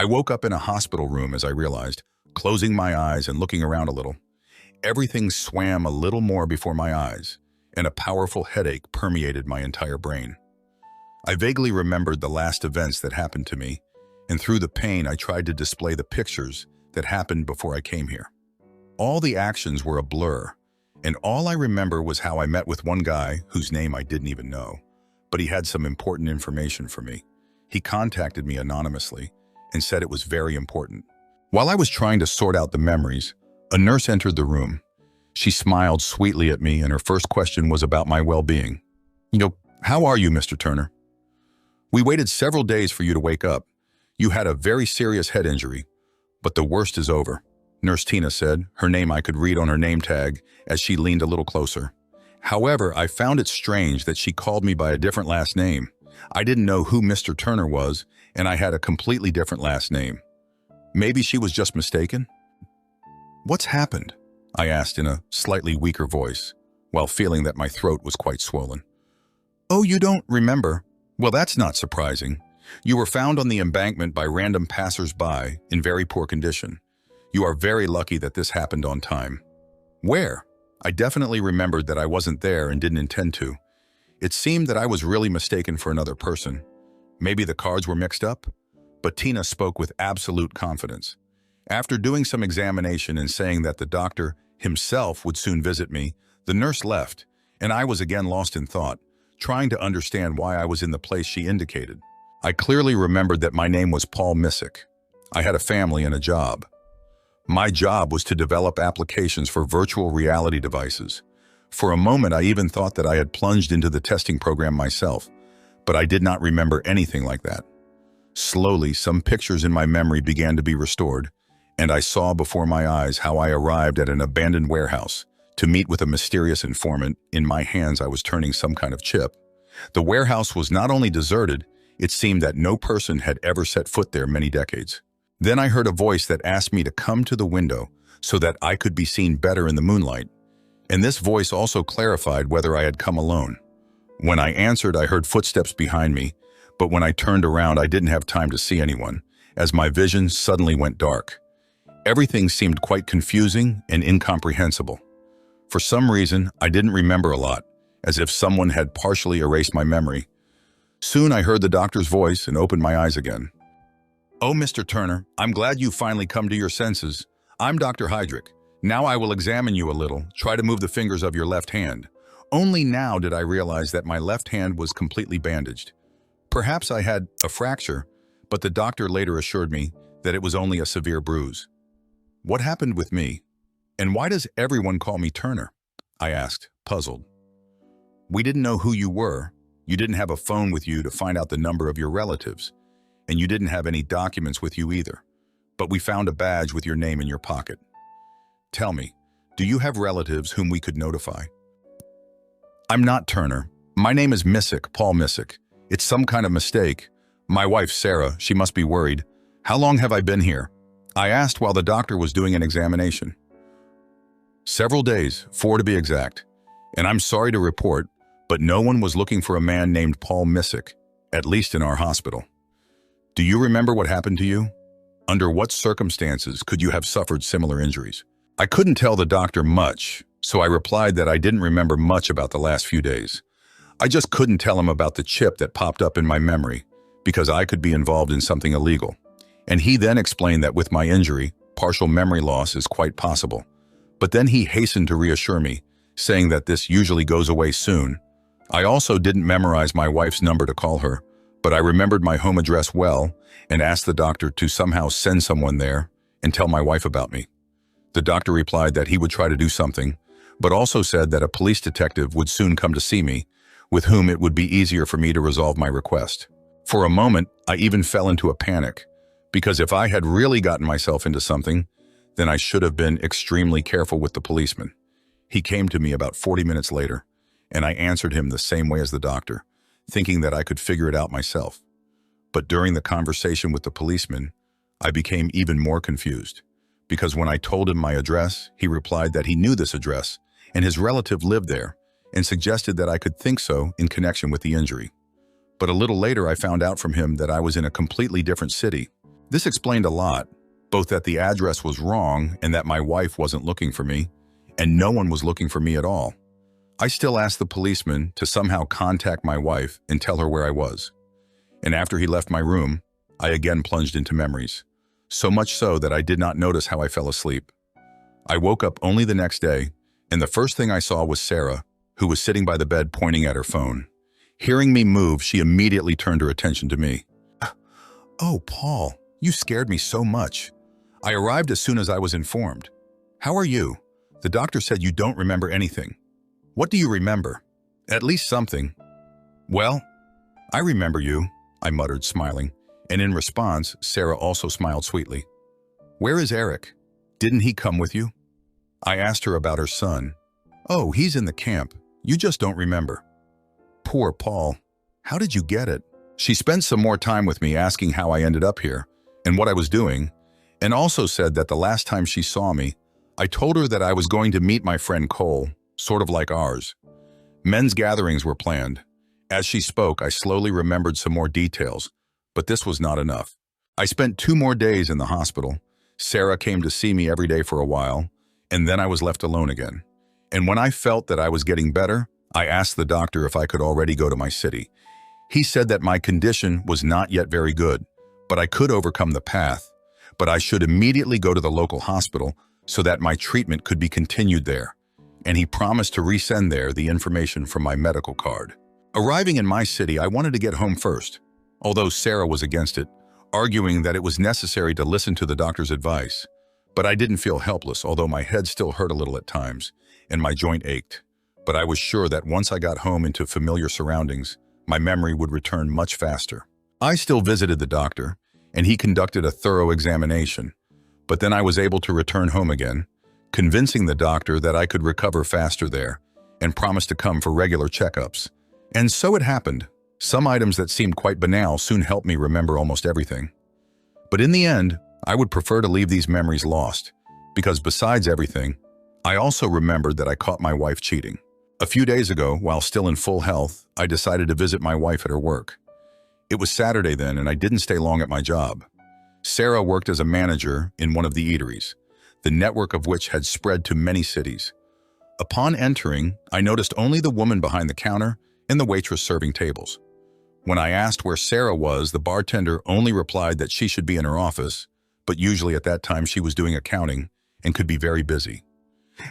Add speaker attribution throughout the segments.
Speaker 1: I woke up in a hospital room as I realized, closing my eyes and looking around a little. Everything swam a little more before my eyes, and a powerful headache permeated my entire brain. I vaguely remembered the last events that happened to me, and through the pain I tried to display the pictures that happened before I came here. All the actions were a blur, and all I remember was how I met with one guy whose name I didn't even know, but he had some important information for me. He contacted me anonymously and said it was very important. While I was trying to sort out the memories, a nurse entered the room. She smiled sweetly at me, and her first question was about my well-being. How are you, Mr. Turner? We waited several days for you to wake up. You had a very serious head injury, but the worst is over, Nurse Tina said, her name I could read on her name tag as she leaned a little closer. However, I found it strange that she called me by a different last name. I didn't know who Mr. Turner was, and I had a completely different last name. Maybe she was just mistaken? What's happened? I asked in a slightly weaker voice, while feeling that my throat was quite swollen. Oh, you don't remember? Well, that's not surprising. You were found on the embankment by random passers-by in very poor condition. You are very lucky that this happened on time. Where? I definitely remembered that I wasn't there and didn't intend to. It seemed that I was really mistaken for another person. Maybe the cards were mixed up? But Tina spoke with absolute confidence. After doing some examination and saying that the doctor himself would soon visit me, the nurse left, and I was again lost in thought, trying to understand why I was in the place she indicated. I clearly remembered that my name was Paul Missick. I had a family and a job. My job was to develop applications for virtual reality devices. For a moment, I even thought that I had plunged into the testing program myself, but I did not remember anything like that. Slowly, some pictures in my memory began to be restored, and I saw before my eyes how I arrived at an abandoned warehouse to meet with a mysterious informant. In my hands, I was turning some kind of chip. The warehouse was not only deserted, it seemed that no person had ever set foot there many decades. Then I heard a voice that asked me to come to the window so that I could be seen better in the moonlight, and this voice also clarified whether I had come alone. When I answered, I heard footsteps behind me, but when I turned around, I didn't have time to see anyone, as my vision suddenly went dark. Everything seemed quite confusing and incomprehensible. For some reason, I didn't remember a lot, as if someone had partially erased my memory. Soon I heard the doctor's voice and opened my eyes again. Oh, Mr. Turner, I'm glad you finally come to your senses. I'm Dr. Heydrich. Now I will examine you a little, try to move the fingers of your left hand. Only now did I realize that my left hand was completely bandaged. Perhaps I had a fracture, but the doctor later assured me that it was only a severe bruise. What happened with me? And why does everyone call me Turner? I asked, puzzled. We didn't know who you were. You didn't have a phone with you to find out the number of your relatives, and you didn't have any documents with you either. But we found a badge with your name in your pocket. Tell me, do you have relatives whom we could notify? I'm not Turner. My name is Missick, Paul Missick. It's some kind of mistake. My wife, Sarah, she must be worried. How long have I been here? I asked while the doctor was doing an examination. Several days, 4 to be exact. And I'm sorry to report, but no one was looking for a man named Paul Missick, at least in our hospital. Do you remember what happened to you? Under what circumstances could you have suffered similar injuries? I couldn't tell the doctor much, so I replied that I didn't remember much about the last few days. I just couldn't tell him about the chip that popped up in my memory, because I could be involved in something illegal. And he then explained that with my injury, partial memory loss is quite possible. But then he hastened to reassure me, saying that this usually goes away soon. I also didn't memorize my wife's number to call her, but I remembered my home address well and asked the doctor to somehow send someone there and tell my wife about me. The doctor replied that he would try to do something, but also said that a police detective would soon come to see me, with whom it would be easier for me to resolve my request. For a moment, I even fell into a panic, because if I had really gotten myself into something, then I should have been extremely careful with the policeman. He came to me about 40 minutes later, and I answered him the same way as the doctor, thinking that I could figure it out myself. But during the conversation with the policeman, I became even more confused, because when I told him my address, he replied that he knew this address, and his relative lived there, and suggested that I could think so in connection with the injury. But a little later, I found out from him that I was in a completely different city, This explained a lot, both that the address was wrong and that my wife wasn't looking for me, and no one was looking for me at all. I still asked the policeman to somehow contact my wife and tell her where I was. And after he left my room, I again plunged into memories, so much so that I did not notice how I fell asleep. I woke up only the next day, and the first thing I saw was Sarah, who was sitting by the bed pointing at her phone. Hearing me move, she immediately turned her attention to me. "Oh, Paul, you scared me so much. I arrived as soon as I was informed. How are you? The doctor said you don't remember anything. What do you remember? At least something." "Well, I remember you," I muttered, smiling, and in response, Sarah also smiled sweetly. "Where is Eric? Didn't he come with you?" I asked her about her son. "Oh, he's in the camp. You just don't remember." "Poor Paul. How did you get it?" She spent some more time with me asking how I ended up here and what I was doing, and also said that the last time she saw me, I told her that I was going to meet my friend Cole, sort of like ours. Men's gatherings were planned. As she spoke, I slowly remembered some more details, but this was not enough. I spent 2 more days in the hospital. Sarah came to see me every day for a while, and then I was left alone again. And when I felt that I was getting better, I asked the doctor if I could already go to my city. He said that my condition was not yet very good, but I could overcome the path, but I should immediately go to the local hospital so that my treatment could be continued there, and he promised to resend there the information from my medical card. Arriving in my city, I wanted to get home first, although Sarah was against it, arguing that it was necessary to listen to the doctor's advice. But I didn't feel helpless, although my head still hurt a little at times, and my joint ached. But I was sure that once I got home into familiar surroundings, my memory would return much faster. I still visited the doctor, and he conducted a thorough examination. But then I was able to return home again, convincing the doctor that I could recover faster there, and promised to come for regular checkups. And so it happened. Some items that seemed quite banal soon helped me remember almost everything. But in the end, I would prefer to leave these memories lost, because besides everything, I also remembered that I caught my wife cheating. A few days ago, while still in full health, I decided to visit my wife at her work. It was Saturday then, and I didn't stay long at my job. Sarah worked as a manager in one of the eateries, the network of which had spread to many cities. Upon entering, I noticed only the woman behind the counter and the waitress serving tables. When I asked where Sarah was, the bartender only replied that she should be in her office, but usually at that time she was doing accounting and could be very busy.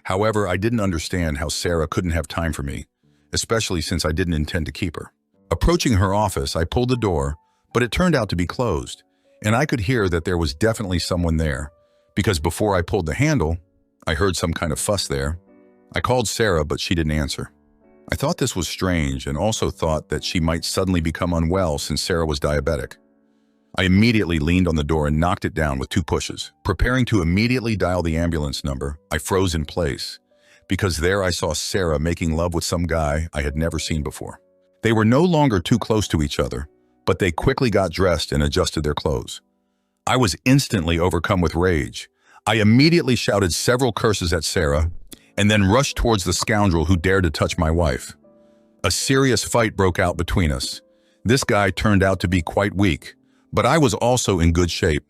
Speaker 1: However, I didn't understand how Sarah couldn't have time for me, especially since I didn't intend to keep her. Approaching her office, I pulled the door, but it turned out to be closed, and I could hear that there was definitely someone there, because before I pulled the handle, I heard some kind of fuss there. I called Sarah, but she didn't answer. I thought this was strange and also thought that she might suddenly become unwell since Sarah was diabetic. I immediately leaned on the door and knocked it down with 2 pushes. Preparing to immediately dial the ambulance number, I froze in place, because there I saw Sarah making love with some guy I had never seen before. They were no longer too close to each other, but they quickly got dressed and adjusted their clothes. I was instantly overcome with rage. I immediately shouted several curses at Sarah and then rushed towards the scoundrel who dared to touch my wife. A serious fight broke out between us. This guy turned out to be quite weak, but I was also in good shape.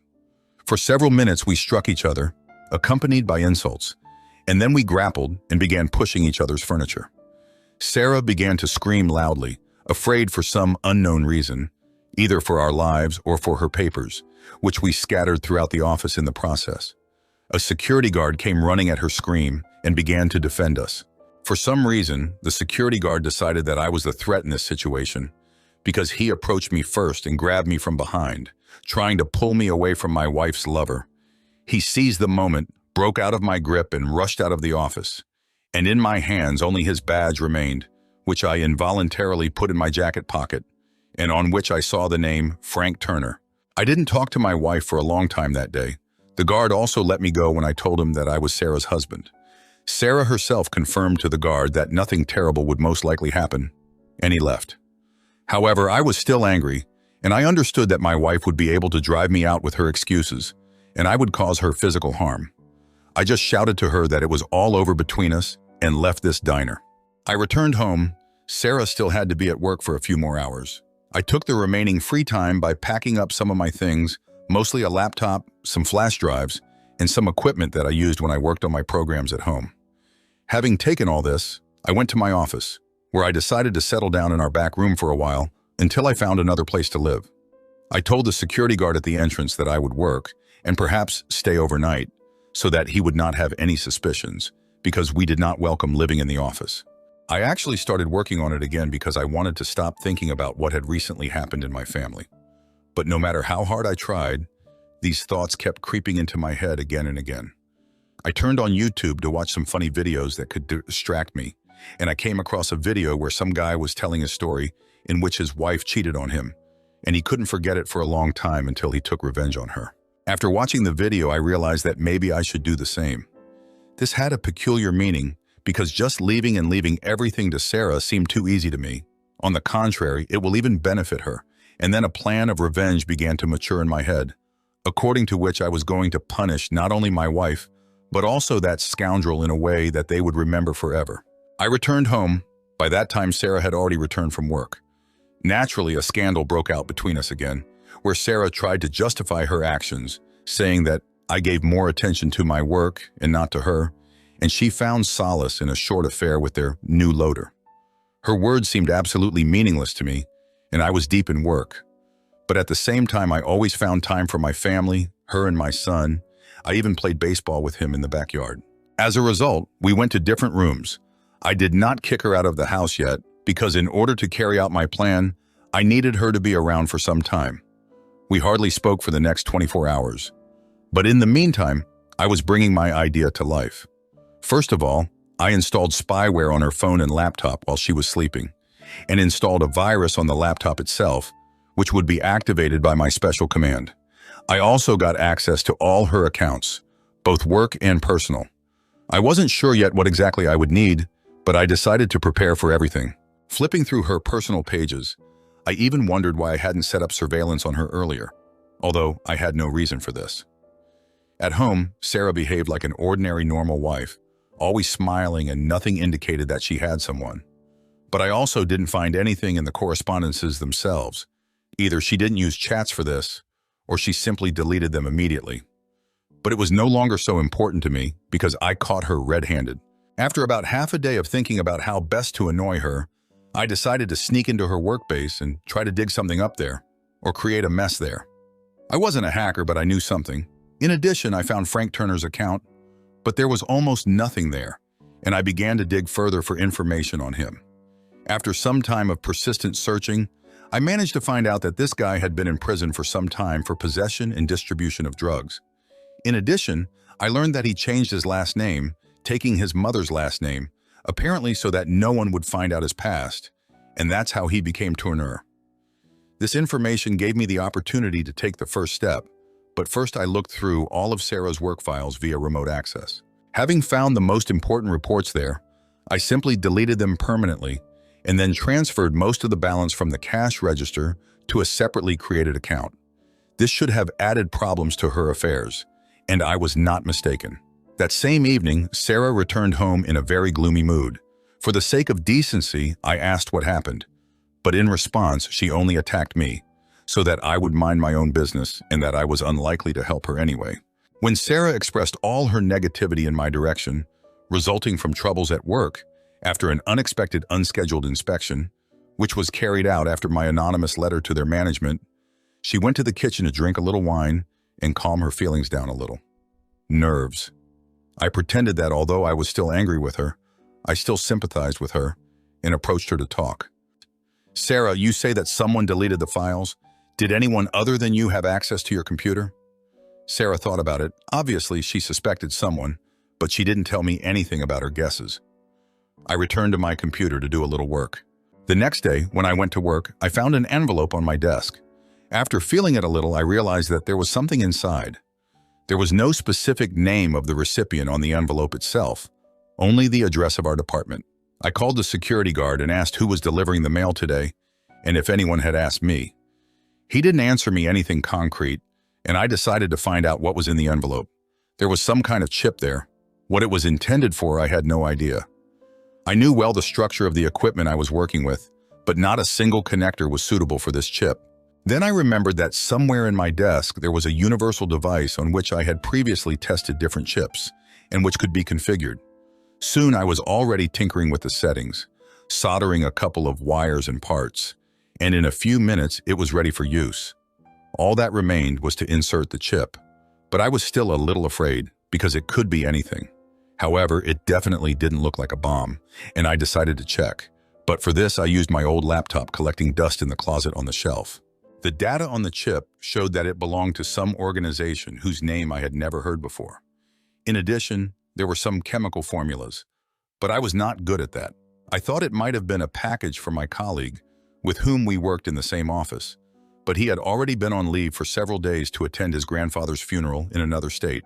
Speaker 1: For several minutes we struck each other, accompanied by insults, and then we grappled and began pushing each other's furniture. Sarah began to scream loudly, afraid for some unknown reason, either for our lives or for her papers, which we scattered throughout the office in the process. A security guard came running at her scream and began to defend us. For some reason, the security guard decided that I was the threat in this situation, because he approached me first and grabbed me from behind, trying to pull me away from my wife's lover. He seized the moment, broke out of my grip, and rushed out of the office. And in my hands only his badge remained, which I involuntarily put in my jacket pocket, and on which I saw the name Frank Turner. I didn't talk to my wife for a long time that day. The guard also let me go when I told him that I was Sarah's husband. Sarah herself confirmed to the guard that nothing terrible would most likely happen, and he left. However, I was still angry, and I understood that my wife would be able to drive me out with her excuses, and I would cause her physical harm. I just shouted to her that it was all over between us and left this diner. I returned home. Sarah still had to be at work for a few more hours. I took the remaining free time by packing up some of my things, mostly a laptop, some flash drives, and some equipment that I used when I worked on my programs at home. Having taken all this, I went to my office, where I decided to settle down in our back room for a while until I found another place to live. I told the security guard at the entrance that I would work and perhaps stay overnight so that he would not have any suspicions, because we did not welcome living in the office. I actually started working on it again because I wanted to stop thinking about what had recently happened in my family. But no matter how hard I tried, these thoughts kept creeping into my head again and again. I turned on YouTube to watch some funny videos that could distract me, and I came across a video where some guy was telling a story in which his wife cheated on him, and he couldn't forget it for a long time until he took revenge on her. After watching the video, I realized that maybe I should do the same. This had a peculiar meaning because just leaving everything to Sarah seemed too easy to me. On the contrary, it will even benefit her. And then a plan of revenge began to mature in my head, according to which I was going to punish not only my wife, but also that scoundrel in a way that they would remember forever. I returned home. By that time, Sarah had already returned from work. Naturally, a scandal broke out between us again, where Sarah tried to justify her actions, saying that I gave more attention to my work and not to her, and she found solace in a short affair with their new loader. Her words seemed absolutely meaningless to me, and I was deep in work. But at the same time, I always found time for my family, her and my son. I even played baseball with him in the backyard. As a result, we went to different rooms. I did not kick her out of the house yet, because in order to carry out my plan, I needed her to be around for some time. We hardly spoke for the next 24 hours. But in the meantime, I was bringing my idea to life. First of all, I installed spyware on her phone and laptop while she was sleeping, and installed a virus on the laptop itself, which would be activated by my special command. I also got access to all her accounts, both work and personal. I wasn't sure yet what exactly I would need, but I decided to prepare for everything. Flipping through her personal pages, I even wondered why I hadn't set up surveillance on her earlier, although I had no reason for this. At home, Sarah behaved like an ordinary normal wife, always smiling, and nothing indicated that she had someone. But I also didn't find anything in the correspondences themselves. Either she didn't use chats for this, or she simply deleted them immediately. But it was no longer so important to me because I caught her red-handed. After about half a day of thinking about how best to annoy her, I decided to sneak into her workbase and try to dig something up there, or create a mess there. I wasn't a hacker, but I knew something. In addition, I found Frank Turner's account, but there was almost nothing there, and I began to dig further for information on him. After some time of persistent searching, I managed to find out that this guy had been in prison for some time for possession and distribution of drugs. In addition, I learned that he changed his last name, taking his mother's last name, apparently so that no one would find out his past, and that's how he became Turner. This information gave me the opportunity to take the first step, but first I looked through all of Sarah's work files via remote access. Having found the most important reports there, I simply deleted them permanently and then transferred most of the balance from the cash register to a separately created account. This should have added problems to her affairs, and I was not mistaken. That same evening, Sarah returned home in a very gloomy mood. For the sake of decency, I asked what happened, but in response, she only attacked me, so that I would mind my own business and that I was unlikely to help her anyway. When Sarah expressed all her negativity in my direction, resulting from troubles at work, after an unexpected unscheduled inspection, which was carried out after my anonymous letter to their management, she went to the kitchen to drink a little wine and calm her feelings down a little. Nerves. I pretended that although I was still angry with her, I still sympathized with her and approached her to talk. Sarah, you say that someone deleted the files. Did anyone other than you have access to your computer? Sarah thought about it. Obviously, she suspected someone, but she didn't tell me anything about her guesses. I returned to my computer to do a little work. The next day, when I went to work, I found an envelope on my desk. After feeling it a little, I realized that there was something inside. There was no specific name of the recipient on the envelope itself, only the address of our department. I called the security guard and asked who was delivering the mail today, and if anyone had asked me. He didn't answer me anything concrete, and I decided to find out what was in the envelope. There was some kind of chip there. What it was intended for, I had no idea. I knew well the structure of the equipment I was working with, but not a single connector was suitable for this chip. Then I remembered that somewhere in my desk there was a universal device on which I had previously tested different chips, and which could be configured. Soon I was already tinkering with the settings, soldering a couple of wires and parts, and in a few minutes it was ready for use. All that remained was to insert the chip, but I was still a little afraid because it could be anything. However, it definitely didn't look like a bomb, and I decided to check. But for this, I used my old laptop collecting dust in the closet on the shelf. The data on the chip showed that it belonged to some organization whose name I had never heard before. In addition, there were some chemical formulas, but I was not good at that. I thought it might have been a package from my colleague with whom we worked in the same office, but he had already been on leave for several days to attend his grandfather's funeral in another state.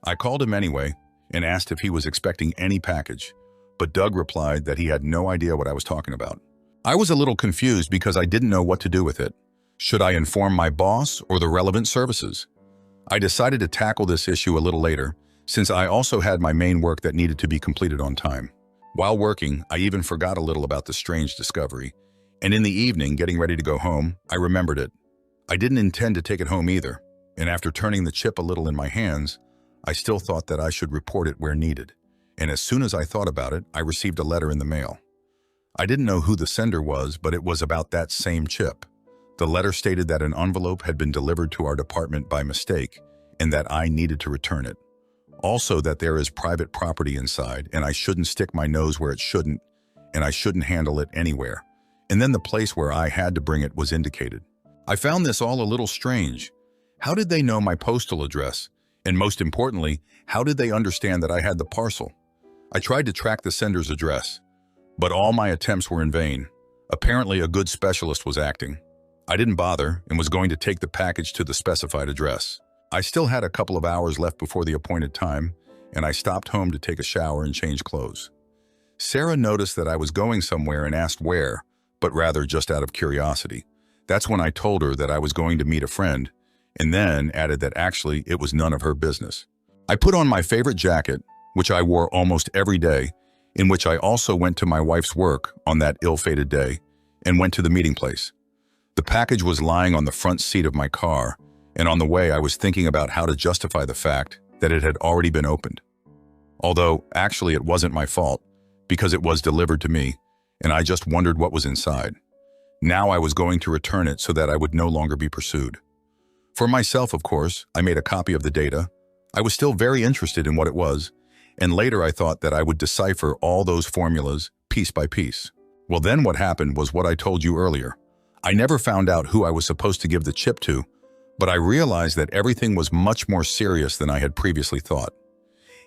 Speaker 1: I called him anyway and asked if he was expecting any package, but Doug replied that he had no idea what I was talking about. I was a little confused because I didn't know what to do with it. Should I inform my boss or the relevant services? I decided to tackle this issue a little later, since I also had my main work that needed to be completed on time. While working, I even forgot a little about the strange discovery, and in the evening, getting ready to go home, I remembered it. I didn't intend to take it home either, and after turning the chip a little in my hands, I still thought that I should report it where needed. And as soon as I thought about it, I received a letter in the mail. I didn't know who the sender was, but it was about that same chip. The letter stated that an envelope had been delivered to our department by mistake and that I needed to return it. Also that there is private property inside and I shouldn't stick my nose where it shouldn't, and I shouldn't handle it anywhere. And then the place where I had to bring it was indicated. I found this all a little strange. How did they know my postal address? And most importantly, how did they understand that I had the parcel? I tried to track the sender's address, but all my attempts were in vain. Apparently a good specialist was acting. I didn't bother and was going to take the package to the specified address. I still had a couple of hours left before the appointed time, and I stopped home to take a shower and change clothes. Sarah noticed that I was going somewhere and asked where, but rather just out of curiosity. That's when I told her that I was going to meet a friend, and then added that actually it was none of her business. I put on my favorite jacket, which I wore almost every day, in which I also went to my wife's work on that ill-fated day, and went to the meeting place. The package was lying on the front seat of my car, and on the way I was thinking about how to justify the fact that it had already been opened. Although, actually it wasn't my fault, because it was delivered to me, and I just wondered what was inside. Now I was going to return it so that I would no longer be pursued. For myself, of course, I made a copy of the data. I was still very interested in what it was, and later I thought that I would decipher all those formulas piece by piece. Well, then what happened was what I told you earlier. I never found out who I was supposed to give the chip to, but I realized that everything was much more serious than I had previously thought.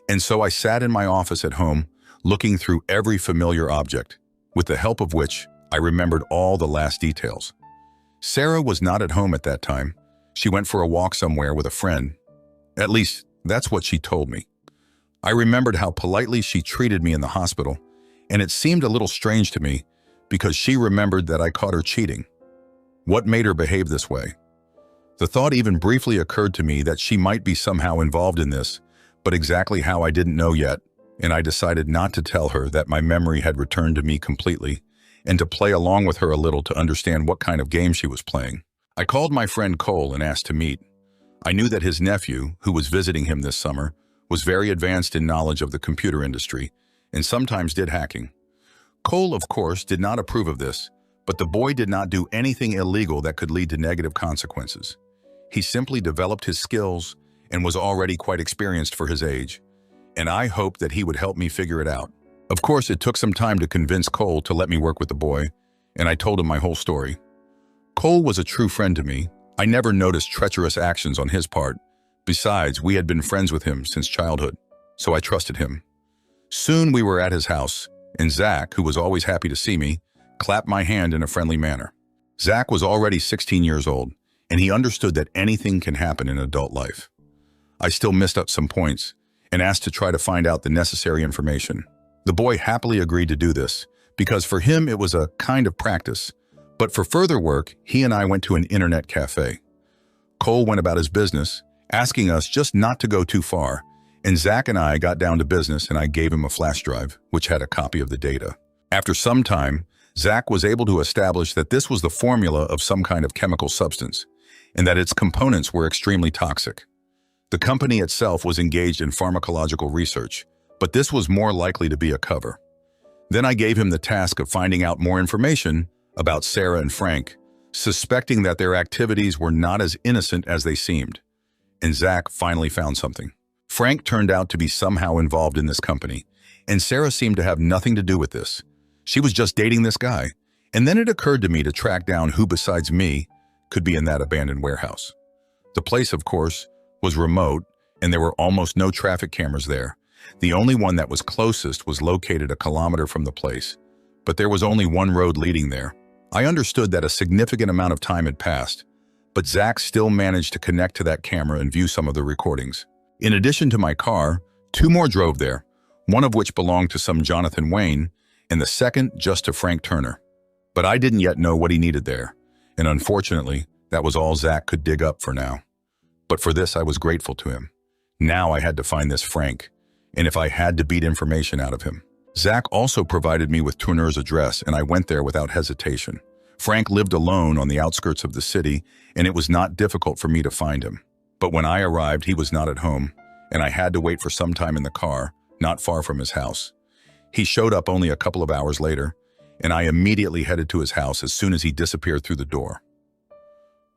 Speaker 1: And so I sat in my office at home, looking through every familiar object, with the help of which I remembered all the last details. Sarah was not at home at that time. She went for a walk somewhere with a friend. At least, that's what she told me. I remembered how politely she treated me in the hospital, and it seemed a little strange to me because she remembered that I caught her cheating. What made her behave this way? The thought even briefly occurred to me that she might be somehow involved in this, but exactly how I didn't know yet, and I decided not to tell her that my memory had returned to me completely, and to play along with her a little to understand what kind of game she was playing. I called my friend Cole and asked to meet. I knew that his nephew, who was visiting him this summer, was very advanced in knowledge of the computer industry, and sometimes did hacking. Cole, of course, did not approve of this, but the boy did not do anything illegal that could lead to negative consequences. He simply developed his skills and was already quite experienced for his age, and I hoped that he would help me figure it out. Of course, it took some time to convince Cole to let me work with the boy, and I told him my whole story. Cole was a true friend to me. I never noticed treacherous actions on his part. Besides, we had been friends with him since childhood, so I trusted him. Soon we were at his house, and Zach, who was always happy to see me, clapped my hand in a friendly manner. Zach was already 16 years old, and he understood that anything can happen in adult life. I still missed up some points and asked to try to find out the necessary information. The boy happily agreed to do this, because for him it was a kind of practice. But for further work, he and I went to an internet cafe. Cole went about his business, asking us just not to go too far, and Zach and I got down to business and I gave him a flash drive, which had a copy of the data. After some time, Zach was able to establish that this was the formula of some kind of chemical substance, and that its components were extremely toxic. The company itself was engaged in pharmacological research, but this was more likely to be a cover. Then I gave him the task of finding out more information about Sarah and Frank, suspecting that their activities were not as innocent as they seemed. And Zach finally found something. Frank turned out to be somehow involved in this company, and Sarah seemed to have nothing to do with this. She was just dating this guy. And then it occurred to me to track down who besides me could be in that abandoned warehouse. The place, of course, was remote, and there were almost no traffic cameras there. The only one that was closest was located a kilometer from the place, but there was only one road leading there. I understood that a significant amount of time had passed, but Zach still managed to connect to that camera and view some of the recordings. In addition to my car, two more drove there, one of which belonged to some Jonathan Wayne, and the second just to Frank Turner. But I didn't yet know what he needed there, and unfortunately, that was all Zach could dig up for now. But for this, I was grateful to him. Now I had to find this Frank, and if I had to beat information out of him. Zach also provided me with Turner's address, and I went there without hesitation. Frank lived alone on the outskirts of the city, and it was not difficult for me to find him. But when I arrived, he was not at home, and I had to wait for some time in the car, not far from his house. He showed up only a couple of hours later, and I immediately headed to his house as soon as he disappeared through the door.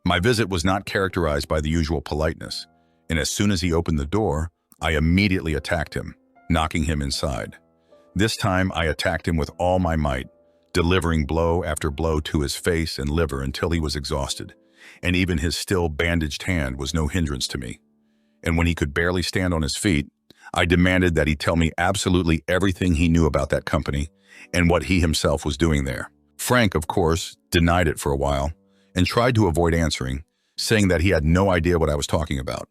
Speaker 1: My visit was not characterized by the usual politeness, and as soon as he opened the door, I immediately attacked him, knocking him inside. This time, I attacked him with all my might, delivering blow after blow to his face and liver until he was exhausted, and even his still bandaged hand was no hindrance to me. And when he could barely stand on his feet, I demanded that he tell me absolutely everything he knew about that company and what he himself was doing there. Frank, of course, denied it for a while and tried to avoid answering, saying that he had no idea what I was talking about.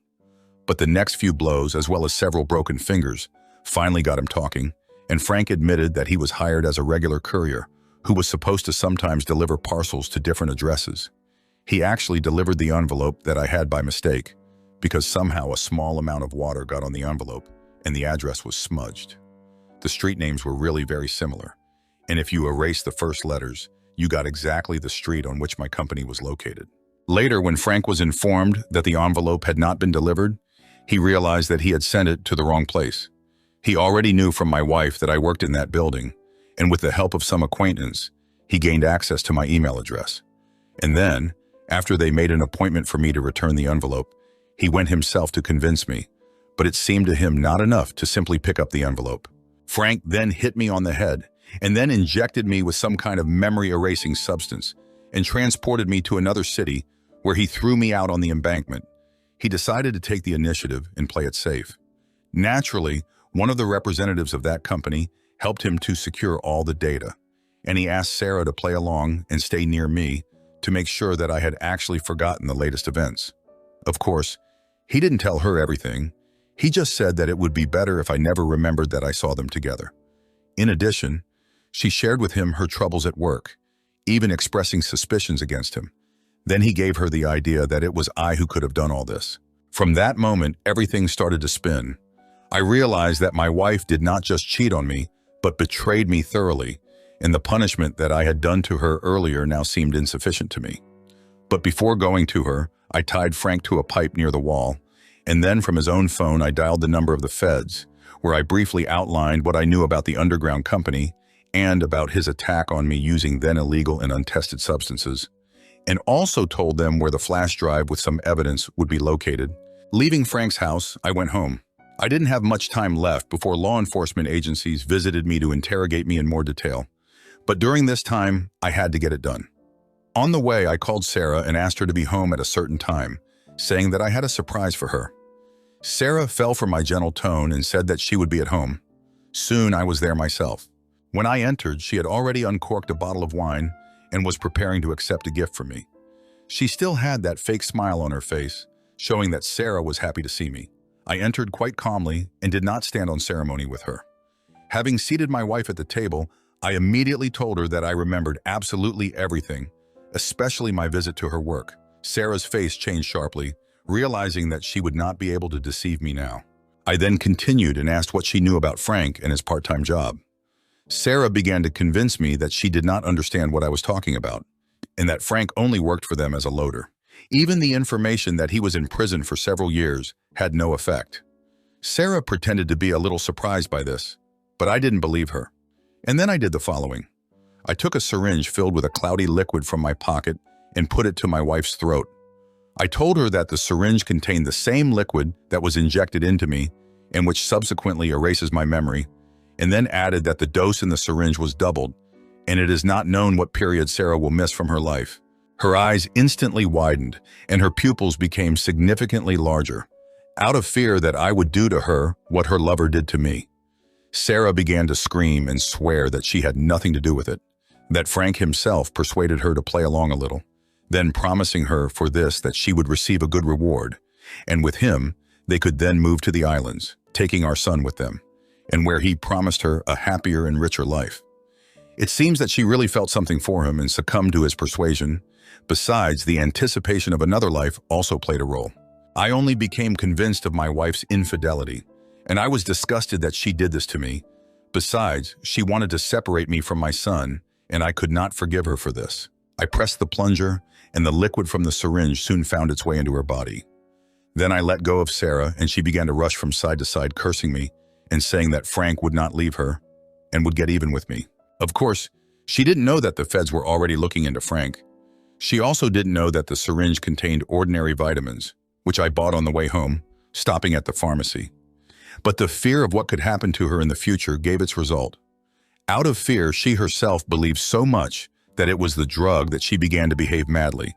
Speaker 1: But the next few blows, as well as several broken fingers, finally got him talking, and Frank admitted that he was hired as a regular courier who was supposed to sometimes deliver parcels to different addresses. He actually delivered the envelope that I had by mistake, because somehow a small amount of water got on the envelope and the address was smudged. The street names were really very similar, and if you erased the first letters, you got exactly the street on which my company was located. Later, when Frank was informed that the envelope had not been delivered, he realized that he had sent it to the wrong place. He already knew from my wife that I worked in that building, and with the help of some acquaintance, he gained access to my email address. And then, after they made an appointment for me to return the envelope, he went himself to convince me, but it seemed to him not enough to simply pick up the envelope. Frank then hit me on the head, and then injected me with some kind of memory-erasing substance, and transported me to another city where he threw me out on the embankment. He decided to take the initiative and play it safe. Naturally, one of the representatives of that company helped him to secure all the data, and he asked Sarah to play along and stay near me to make sure that I had actually forgotten the latest events. Of course, he didn't tell her everything. He just said that it would be better if I never remembered that I saw them together. In addition, she shared with him her troubles at work, even expressing suspicions against him. Then he gave her the idea that it was I who could have done all this. From that moment, everything started to spin. I realized that my wife did not just cheat on me, but betrayed me thoroughly, and the punishment that I had done to her earlier now seemed insufficient to me. But before going to her, I tied Frank to a pipe near the wall, and then from his own phone I dialed the number of the feds, where I briefly outlined what I knew about the underground company and about his attack on me using then illegal and untested substances, and also told them where the flash drive with some evidence would be located. Leaving Frank's house, I went home. I didn't have much time left before law enforcement agencies visited me to interrogate me in more detail. But during this time, I had to get it done. On the way, I called Sarah and asked her to be home at a certain time, saying that I had a surprise for her. Sarah fell for my gentle tone and said that she would be at home. Soon, I was there myself. When I entered, she had already uncorked a bottle of wine and was preparing to accept a gift from me. She still had that fake smile on her face, showing that Sarah was happy to see me. I entered quite calmly and did not stand on ceremony with her. Having seated my wife at the table, I immediately told her that I remembered absolutely everything, especially my visit to her work. Sarah's face changed sharply, realizing that she would not be able to deceive me now. I then continued and asked what she knew about Frank and his part-time job. Sarah began to convince me that she did not understand what I was talking about, and that Frank only worked for them as a loader. Even the information that he was in prison for several years had no effect. Sarah pretended to be a little surprised by this, but I didn't believe her. And then I did the following. I took a syringe filled with a cloudy liquid from my pocket and put it to my wife's throat. I told her that the syringe contained the same liquid that was injected into me and which subsequently erases my memory, and then added that the dose in the syringe was doubled, and it is not known what period Sarah will miss from her life. Her eyes instantly widened, and her pupils became significantly larger, out of fear that I would do to her what her lover did to me. Sarah began to scream and swear that she had nothing to do with it, that Frank himself persuaded her to play along a little, then promising her for this that she would receive a good reward, and with him, they could then move to the islands, taking our son with them, and where he promised her a happier and richer life. It seems that she really felt something for him and succumbed to his persuasion. Besides, the anticipation of another life also played a role. I only became convinced of my wife's infidelity, and I was disgusted that she did this to me. Besides, she wanted to separate me from my son, and I could not forgive her for this. I pressed the plunger, and the liquid from the syringe soon found its way into her body. Then I let go of Sarah, and she began to rush from side to side, cursing me and saying that Frank would not leave her and would get even with me. Of course, she didn't know that the feds were already looking into Frank. She also didn't know that the syringe contained ordinary vitamins, which I bought on the way home, stopping at the pharmacy. But the fear of what could happen to her in the future gave its result. Out of fear, she herself believed so much that it was the drug that she began to behave madly,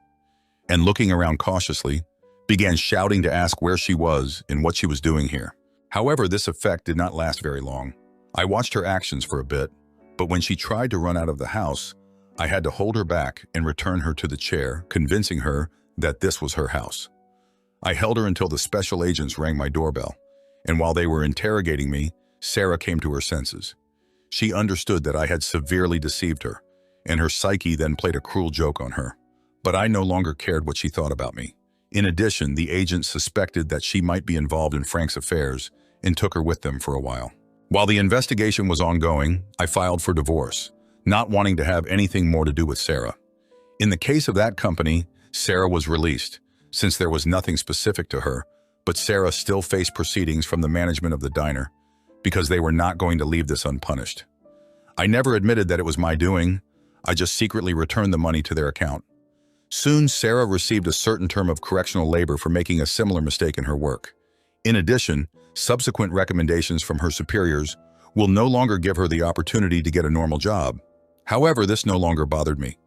Speaker 1: and looking around cautiously, began shouting to ask where she was and what she was doing here. However, this effect did not last very long. I watched her actions for a bit, but when she tried to run out of the house, I had to hold her back and return her to the chair, convincing her that this was her house. I held her until the special agents rang my doorbell, and while they were interrogating me, Sarah came to her senses. She understood that I had severely deceived her, and her psyche then played a cruel joke on her. But I no longer cared what she thought about me. In addition, the agents suspected that she might be involved in Frank's affairs and took her with them for a while. While the investigation was ongoing, I filed for divorce, not wanting to have anything more to do with Sarah. In the case of that company, Sarah was released, since there was nothing specific to her, but Sarah still faced proceedings from the management of the diner, because they were not going to leave this unpunished. I never admitted that it was my doing. I just secretly returned the money to their account. Soon, Sarah received a certain term of correctional labor for making a similar mistake in her work. In addition, subsequent recommendations from her superiors will no longer give her the opportunity to get a normal job. However, this no longer bothered me.